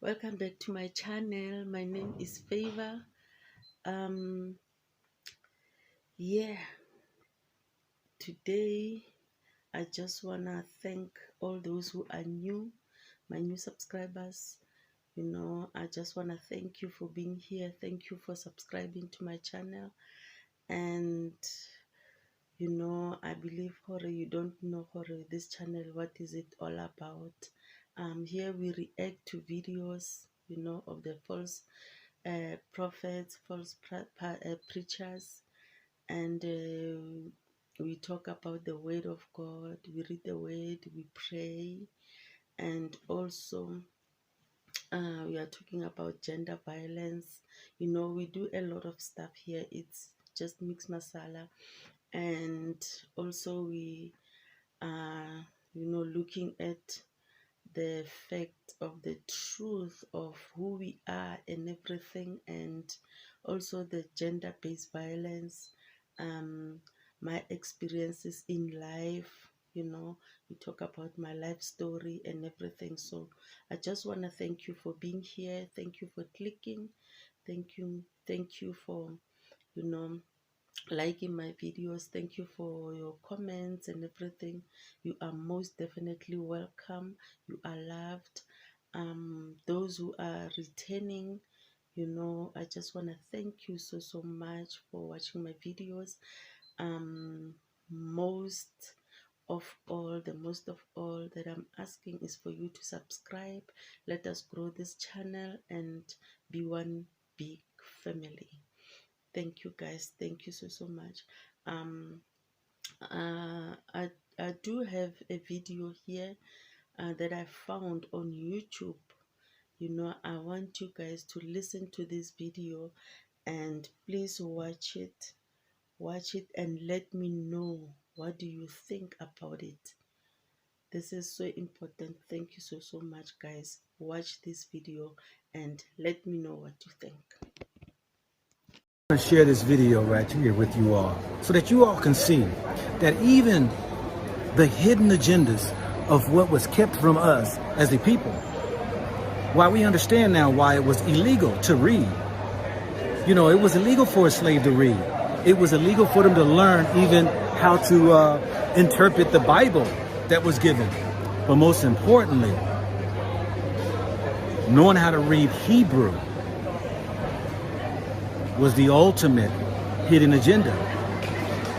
Welcome back to my channel. My name is Favor. Um yeah, today I just wanna thank all those who are new, my new subscribers. I just wanna thank you for being here. Thank you for subscribing to my channel. And I believe horror, you don't know horror, this channel, what is it all about? Here we react to videos, of the false prophets, false preachers, and we talk about the word of God. We read the word, we pray, and also we are talking about gender violence. We do a lot of stuff here. It's just mix masala, and also we are, looking at the fact of the truth of who we are and everything, and also the gender-based violence, my experiences in life. We talk about my life story and everything. So I just want to thank you for being here. Thank you for clicking. Thank you for, you know liking my videos. Thank you for your comments and everything. You are most definitely welcome. You are loved. Those who are returning, I just want to thank you so much for watching my videos. um most most of all that I'm asking is for you to subscribe. Let us grow this channel and be one big family. Thank you, guys. Thank you so much. um I do have a video here that I found on YouTube. I want you guys to listen to this video, and please watch it and let me know, what do you think about it? This is so important. Thank you so much, guys. Watch this video and let me know what you think. I'm going to share this video right here with you all so that you all can see that even the hidden agendas of what was kept from us as a people, why we understand now why it was illegal to read. It was illegal for a slave to read. It was illegal for them to learn even how to interpret the Bible that was given. But most importantly, knowing how to read Hebrew was the ultimate hidden agenda.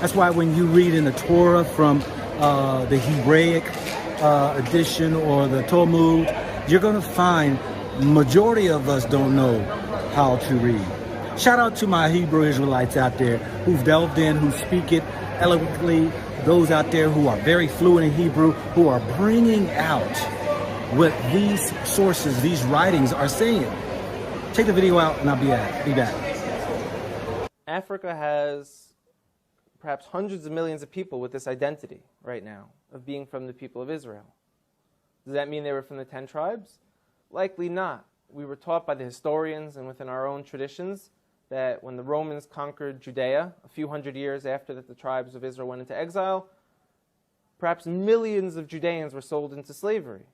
That's why when you read in the Torah from the Hebraic edition or the Talmud, you're going to find majority of us don't know how to read. Shout out to my Hebrew Israelites out there who've delved in, who speak it eloquently, those out there who are very fluent in Hebrew, who are bringing out what these sources, these writings are saying. Check the video out and I'll be back. Africa has perhaps hundreds of millions of people with this identity right now of being from the people of Israel. Does that mean they were from the 10 tribes? Likely not. We were taught by the historians and within our own traditions that when the Romans conquered Judea, a few hundred years after that the tribes of Israel went into exile, perhaps millions of Judeans were sold into slavery,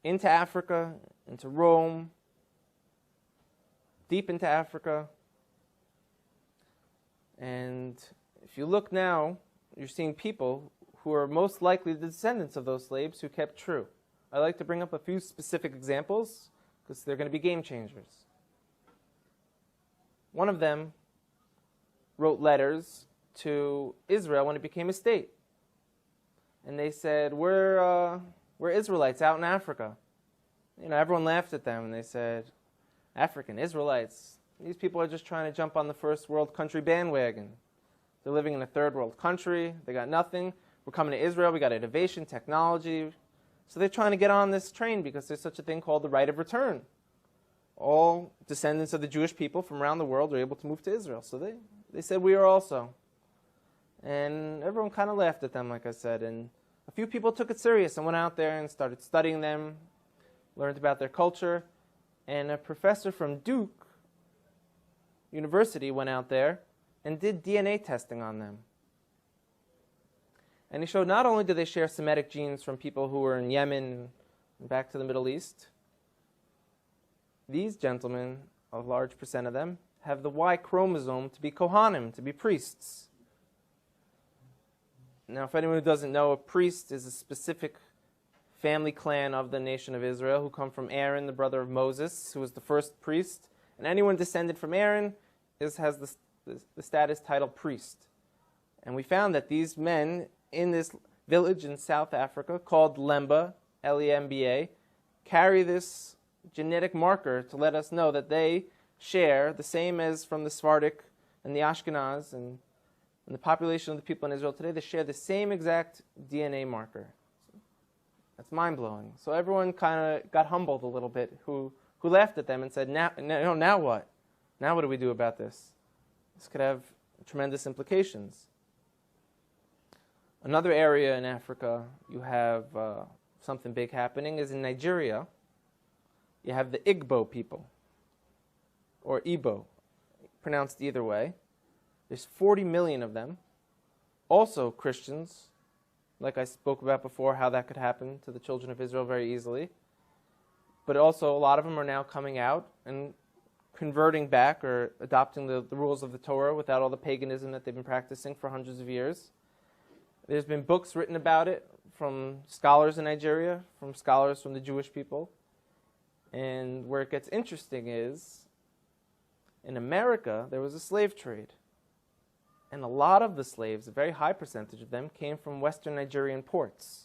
into Africa, into Rome, deep into Africa. And if you look now, you're seeing people who are most likely the descendants of those slaves who kept true. I like to bring up a few specific examples because they're going to be game changers. One of them wrote letters to Israel when it became a state. And they said, we're Israelites out in Africa. Everyone laughed at them and they said, African Israelites? These people are just trying to jump on the first world country bandwagon. They're living in a third world country. They got nothing. We're coming to Israel. We got innovation, technology. So they're trying to get on this train because there's such a thing called the right of return. All descendants of the Jewish people from around the world are able to move to Israel. So they said we are also. And everyone kind of laughed at them, like I said. And a few people took it serious and went out there and started studying them, learned about their culture. And a professor from Duke University went out there and did DNA testing on them. And he showed not only do they share Semitic genes from people who were in Yemen and back to the Middle East, these gentlemen, a large percent of them, have the Y chromosome to be Kohanim, to be priests. Now, if anyone who doesn't know, a priest is a specific family clan of the nation of Israel who come from Aaron, the brother of Moses, who was the first priest. And anyone descended from Aaron has the status title priest. And we found that these men in this village in South Africa called Lemba, L-E-M-B-A, carry this genetic marker to let us know that they share the same as from the Sephardic and the Ashkenaz and the population of the people in Israel today. They share the same exact DNA marker. That's mind-blowing. So everyone kind of got humbled a little bit who laughed at them and said, now what? Now what do we do about this? This could have tremendous implications. Another area in Africa you have something big happening is in Nigeria. You have the Igbo people, or Igbo, pronounced either way. There's 40 million of them, also Christians, like I spoke about before, how that could happen to the children of Israel very easily. But also a lot of them are now coming out and converting back or adopting the rules of the Torah without all the paganism that they've been practicing for hundreds of years. There's been books written about it from scholars in Nigeria, from scholars from the Jewish people. And where it gets interesting is, in America, there was a slave trade. And a lot of the slaves, a very high percentage of them, came from Western Nigerian ports.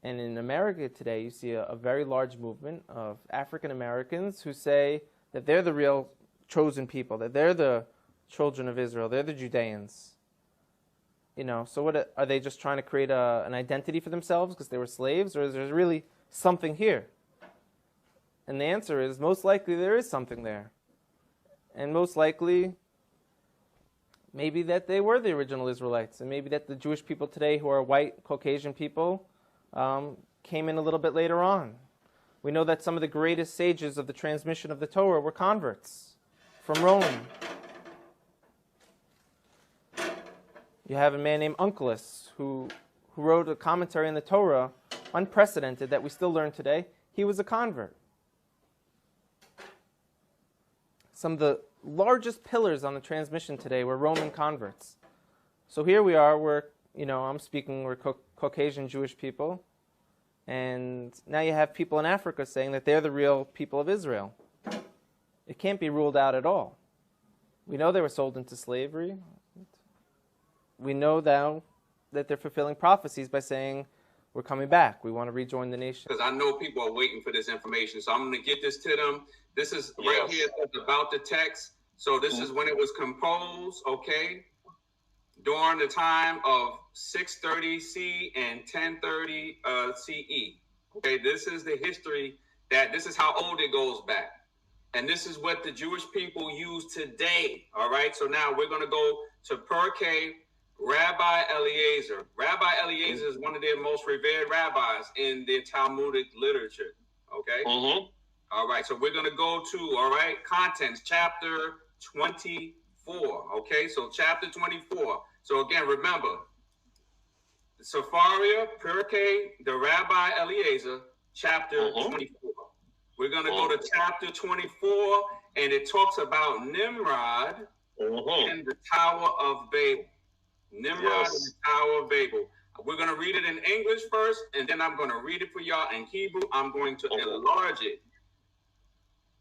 And in America today, you see a very large movement of African Americans who say that they're the real chosen people, that they're the children of Israel, they're the Judeans. You know, so what are they just trying to create an identity for themselves because they were slaves, or is there really something here? And the answer is, most likely there is something there. And most likely, maybe that they were the original Israelites, and maybe that the Jewish people today who are white, Caucasian people came in a little bit later on. We know that some of the greatest sages of the transmission of the Torah were converts from Rome. You have a man named Onkelos who wrote a commentary on the Torah, unprecedented, that we still learn today. He was a convert. Some of the largest pillars on the transmission today were Roman converts. So here we are, we're Caucasian Jewish people, and now you have people in Africa saying that they're the real people of Israel. It can't be ruled out at all. We know they were sold into slavery. We know now that they're fulfilling prophecies by saying, we're coming back. We want to rejoin the nation. Because I know people are waiting for this information, so I'm going to get this to them. This is right here about the text. So this is when it was composed, okay, during the time of 630 C and 1030 CE. Okay, this is the history this is how old it goes back. And this is what the Jewish people use today, all right? So now we're going to go to Perkei Rabbi Eliezer. Rabbi Eliezer is one of their most revered rabbis in their Talmudic literature, okay? All right, so we're going to go to, contents, chapter 24, okay? So chapter 24. So again, remember, Sepharia, Perkei, the Rabbi Eliezer, chapter 24. We're going to go to chapter 24, and it talks about Nimrod and the Tower of Babel. Nimrod and the Tower of Babel. We're going to read it in English first, and then I'm going to read it for y'all in Hebrew. I'm going to enlarge it.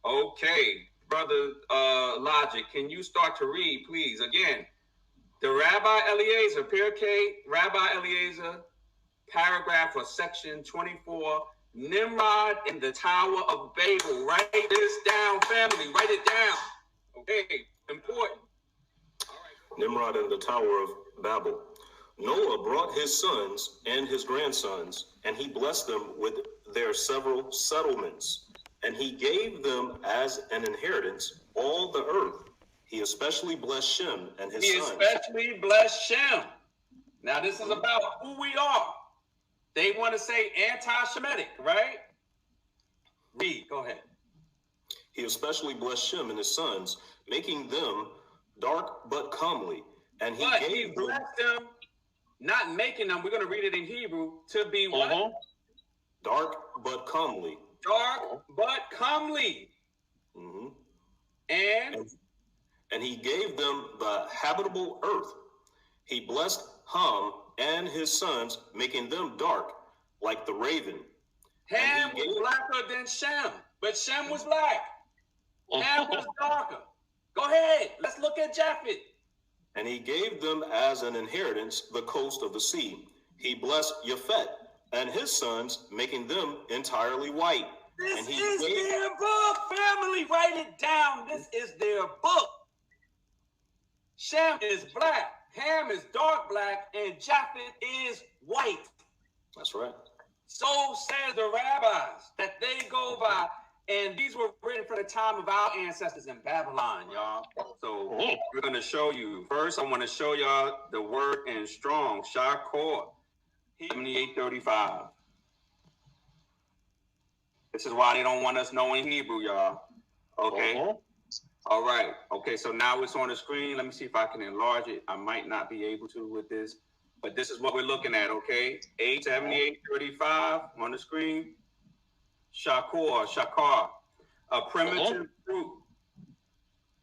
Okay, Brother Logic, can you start to read, please? Again, the Rabbi Eliezer, Perkei, Rabbi Eliezer, paragraph or section 24, Nimrod in the Tower of Babel. Write this down, family. Write it down. Okay, important. All right. Nimrod in the Tower of Babel. Noah brought his sons and his grandsons, and he blessed them with their several settlements, and he gave them as an inheritance all the earth. He especially blessed Shem and his sons. He especially blessed Shem. Now this is about who we are. They want to say anti-Semitic, right? Read, go ahead. He especially blessed Shem and his sons, making them dark but comely. And he blessed them, not making them, we're going to read it in Hebrew, to be what? Dark but comely. Dark but comely. comely. Mm-hmm. And he gave them the habitable earth. He blessed Ham and his sons, making them dark like the raven. Ham was blacker than Shem, but Shem was black. Ham was darker. Go ahead. Let's look at Japheth. And he gave them as an inheritance the coast of the sea. He blessed Japheth and his sons, making them entirely white. This is their book, family. Write it down. This is their book. Shem is black, Ham is dark black, and Japheth is white. That's right. So says the rabbis that they go by, and these were written from the time of our ancestors in Babylon, y'all. So we're going to show you. First, I want to show y'all the word in Strong, Shakor, 7835. This is why they don't want us knowing Hebrew, y'all. Okay? All right. Okay, so now it's on the screen. Let me see if I can enlarge it. I might not be able to with this, but this is what we're looking at, okay? 87835 on the screen. Shakar, a primitive root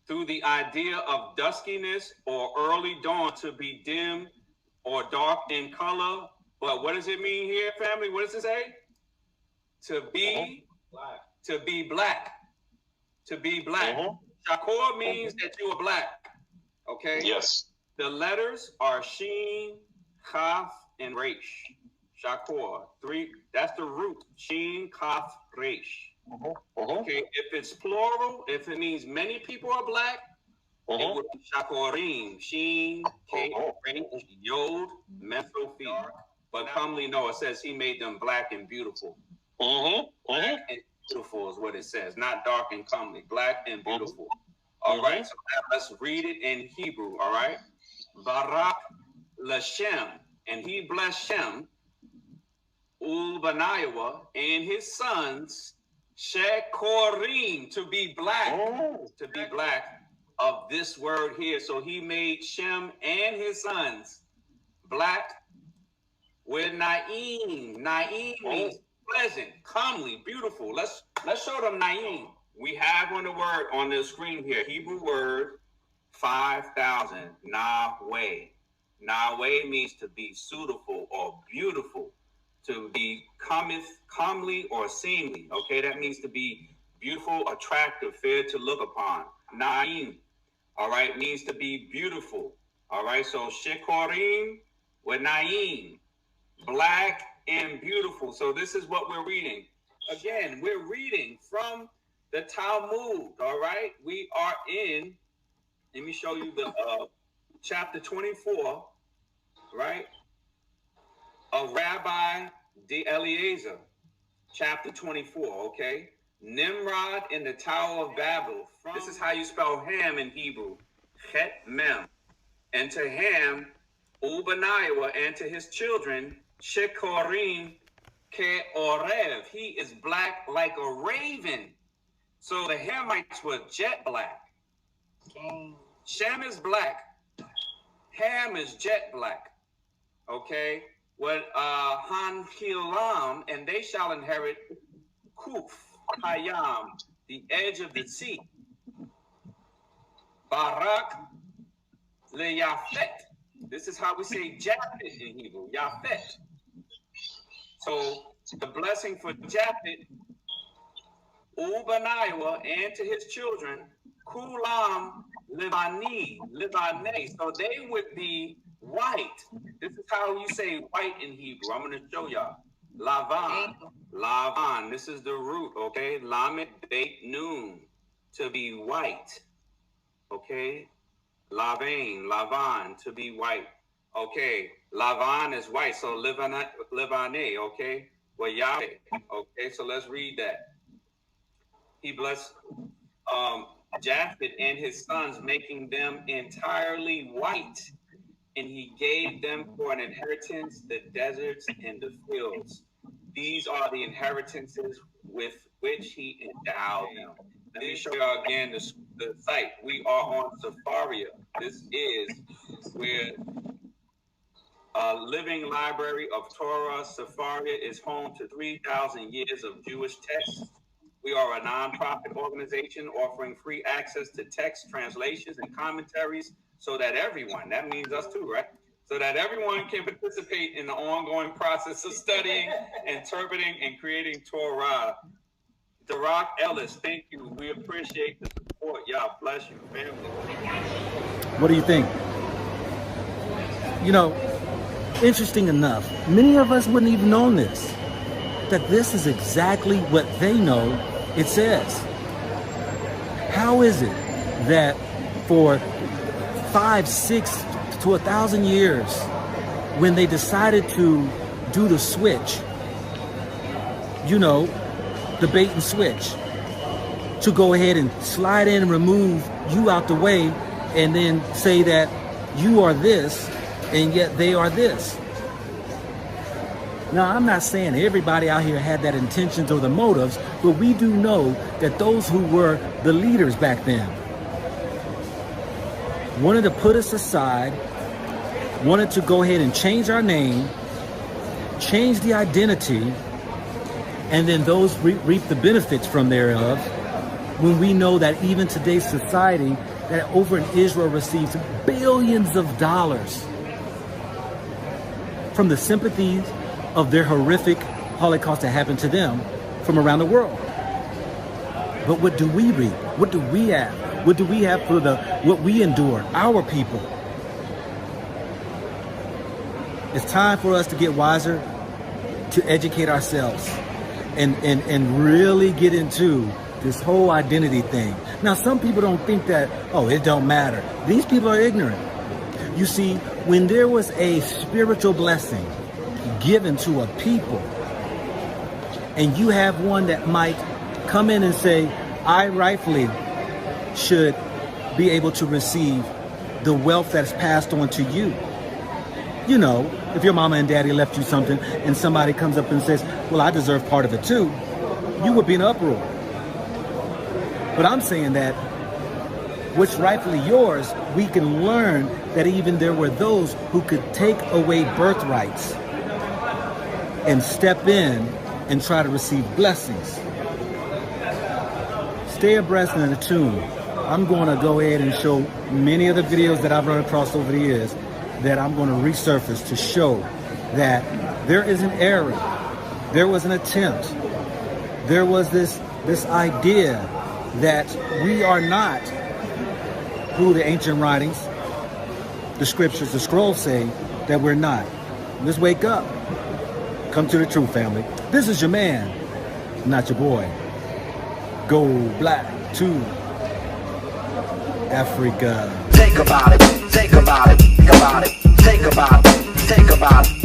through the idea of duskiness or early dawn to be dim or dark in color. But what does it mean here, family? What does it say? To be black. To be black. To be black. Shakor means that you are black. Okay? Yes. The letters are Sheen, Chaf, and Resh. Shakor. Three. That's the root. Sheen, Chaf, Resh. Okay. If it's plural, if it means many people are black, it would be Shakorim. Sheen, K, Resh, Yod, Methophi. But commonly, no, it says he made them black and beautiful. Black and beautiful is what it says, not dark and comely. Black and beautiful. All right, so now let's read it in Hebrew. All right, Barak Lashem, and he blessed Shem, Ulbanayawa, and his sons, Shekorim, to be black, of this word here. So he made Shem and his sons black with Naim. Naim means pleasant, comely, beautiful. Let's show them Naim. We have on the word on the screen here, Hebrew word 5,000, Nahweh. Nahweh means to be suitable or beautiful, to be comely or seemly. Okay, that means to be beautiful, attractive, fair to look upon. Naim, all right, means to be beautiful. All right, so Shekorim with Naim, black and beautiful. So this is what we're reading. Again, we're reading from the Talmud, all right? We are in, let me show you the chapter 24, right? Of Rabbi de Eliezer, chapter 24, okay? Nimrod in the Tower of Babel. This is how you spell Ham in Hebrew. Chet Mem. And to Ham, Ubaniah, and to his children, Shekorim Ke Orev. He is black like a raven. So the Hamites were jet black. Shem is black. Ham is jet black. Okay? What Han-Hilam, and they shall inherit Kuf, Hayam, the edge of the sea. Barak le-Yafet. This is how we say Japheth in Hebrew, Yafet. So the blessing for Japheth, Ubaniah, and to his children, Kulam Livani. So they would be white. This is how you say white in Hebrew. I'm going to show y'all. Lavan. This is the root, okay? Lamed Beit Nun, to be white. Okay? Lavan, to be white. Okay, Lavan is white, so Livane, okay? Well, Yahweh, okay, so let's read that. He blessed Japheth and his sons, making them entirely white, and he gave them for an inheritance the deserts and the fields. These are the inheritances with which he endowed them. Let me show you again the site. We are on Sepharia. This is where Living Library of Torah. Sepharia is home to 3,000 years of Jewish texts, We are a nonprofit organization offering free access to text translations and commentaries so that everyone, that means us too, right? So that everyone can participate in the ongoing process of studying, interpreting, and creating Torah. Darak Ellis, thank you. We appreciate the support. Y'all bless you, family. What do you think? You know, interesting enough, many of us wouldn't even know this, that this is exactly what they know it says. How is it that for 5, 6 to 1,000 years, when they decided to do the switch, you know, the bait and switch, to go ahead and slide in and remove you out the way and then say that you are this and yet they are this. Now, I'm not saying everybody out here had that intentions or the motives, but we do know that those who were the leaders back then wanted to put us aside, wanted to go ahead and change our name, change the identity, and then those reap the benefits from thereof, when we know that even today's society that over in Israel receives billions of dollars from the sympathies of their horrific Holocaust that happened to them from around the world. But what do we reap? What do we have? What do we have for what we endured, our people? It's time for us to get wiser, to educate ourselves, and really get into this whole identity thing. Now, some people don't think that, oh, it don't matter. These people are ignorant. You see, when there was a spiritual blessing given to a people, and you have one that might come in and say, I rightfully should be able to receive the wealth that's passed on to you. You know, if your mama and daddy left you something and somebody comes up and says, well, I deserve part of it too, you would be in uproar. But I'm saying that what's rightfully yours, we can learn that even there were those who could take away birthrights and step in and try to receive blessings. Stay abreast and attuned. I'm going to go ahead and show many of the videos that I've run across over the years that I'm going to resurface to show that there is an error. There was an attempt. There was this idea that we are not who the ancient writings, the scriptures, the scrolls say that we're not. Let's wake up. Come to the truth, family. This is your man, not your boy. GoBlack2Afrca. Think about it, think about it, think about it, think about it, think about it.